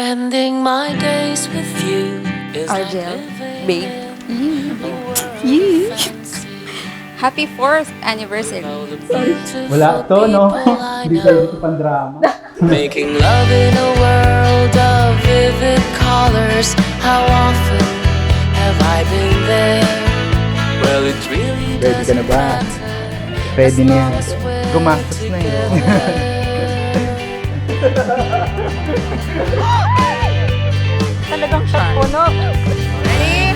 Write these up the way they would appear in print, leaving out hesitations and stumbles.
Spending my days with you is like Argel, living babe. in a world Yee. of fantasy. Happy 4th anniversary. All the beautiful Wala to, no? people I Hindi pwede know. ito pang drama. Making love in a world of vivid colors. How often have I been there? Well, it really Ready ka na doesn't ba? matter. Ready na yan. As long as we're Gumastos na eh. Talagang siya puno. Ready?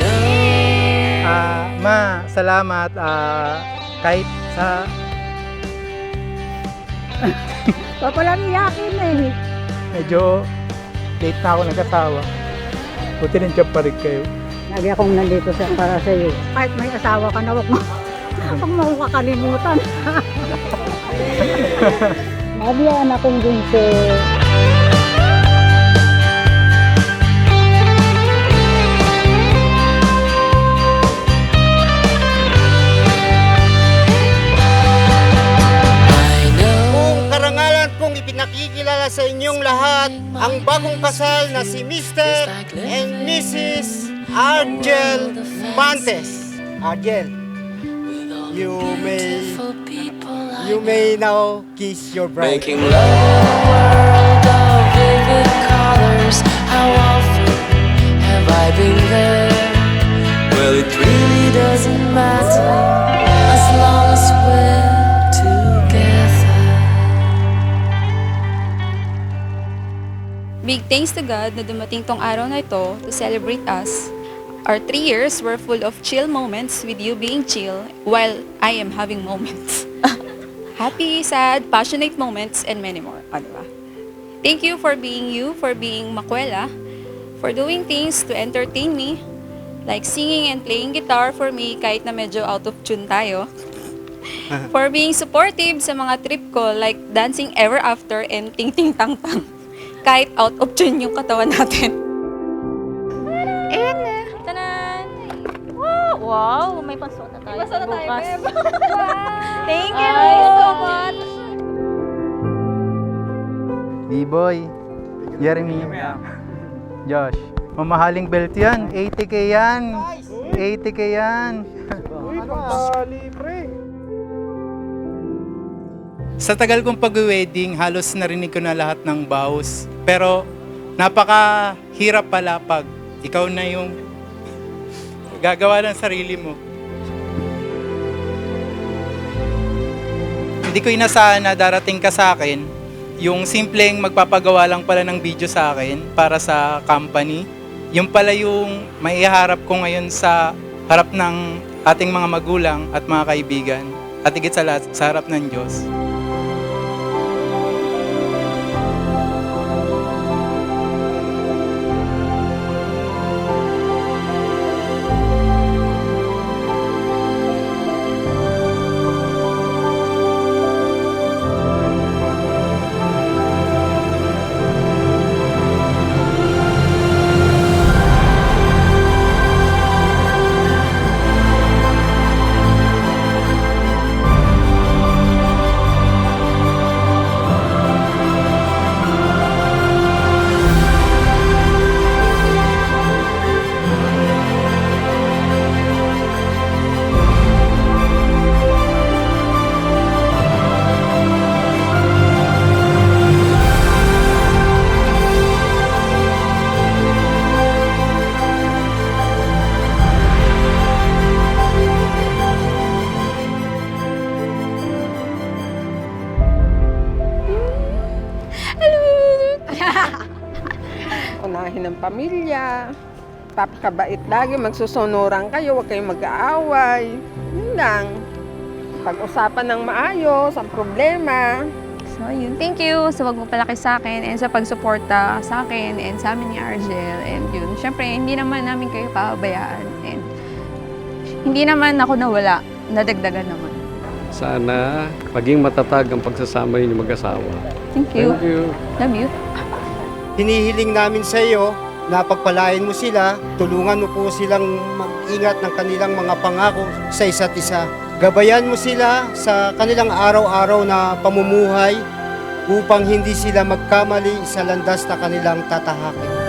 Ma, salamat. Kahit sa... Papalang iyakin eh. Medyo late na ako nagkasawa. Buti rin job pa rin kayo. Lagi akong nandito para sa iyo. Kahit may asawa ka na, huwag mo akong kakalimutan. Nabiyaan akong bunso. Kung karangalan kong ipinakikilala sa inyong lahat ang bagong kasal na si Mr. and Mrs. Argel Mantes. Argel, you may now kiss your bride. Making love in a world of vivid colors. How often have I been there? Well, it really doesn't matter as long as we're together. Big thanks to God na dumating tong araw na ito to celebrate us. Our 3 years were full of chill moments with you being chill while I am having moments. Happy, sad, passionate moments, and many more. O, diba? Thank you, for being Makwela, for doing things to entertain me, like singing and playing guitar for me kahit na medyo out of tune tayo. For being supportive sa mga trip ko, like dancing ever after and ting ting tang tang. Kahit out of tune yung katawan natin. Ayan na. Tanan! Wow, may pansuot na tayo bukas. Thank you so much! B-boy, Jeremy, Josh. Mamahaling belt yan. 80k yan. 80k yan. Sa tagal kong pag-wedding, halos narinig ko na lahat ng vows. Pero napakahirap pala pag ikaw na yung gagawa ng sarili mo. Hindi ko inasahan na darating ka sa akin, yung simpleng magpapagawa lang pala ng video sa akin para sa company. Yung pala yung maiharap ko ngayon sa harap ng ating mga magulang at mga kaibigan. At higit sa lahat, sa harap ng Diyos. Unahin ng pamilya, papakabait lagi, magsusunuran kayo, huwag kayong mag-aaway. Yun lang. Pag-usapan ng maayos, ang problema. So, yun. Thank you sa wag mo palaki sa akin and sa pagsuporta sa akin and sa amin ni Argel. And yun, syempre, hindi naman namin kayo pababayaan. And hindi naman ako nawala. Nadagdagan naman. Sana maging matatag ang pagsasama niyo mag-asawa. Thank you. Thank you. Love you. Hinihiling namin sa iyo na pagpalain mo sila, tulungan mo po silang mag-ingat ng kanilang mga pangako sa isa't isa. Gabayan mo sila sa kanilang araw-araw na pamumuhay upang hindi sila magkamali sa landas na kanilang tatahakin.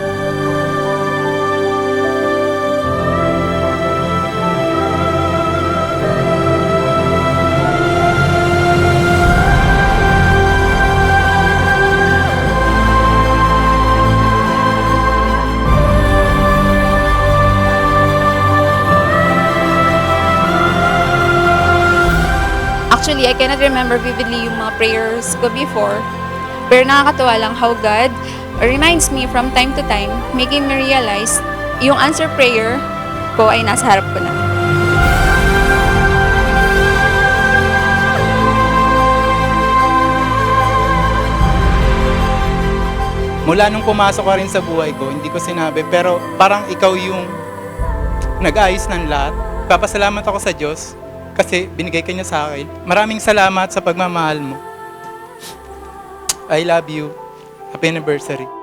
Actually, I cannot remember vividly yung mga prayers ko before. Pero nakakatuwa lang how God reminds me from time to time, making me realize yung answer prayer ko ay nasa harap ko na. Mula nung pumasok ka rin sa buhay ko, hindi ko sinabi, pero parang ikaw yung nag-ayos ng lahat. Papasalamat ako sa Diyos kasi binigay ka niya sa akin. Maraming salamat sa pagmamahal mo. I love you. Happy anniversary.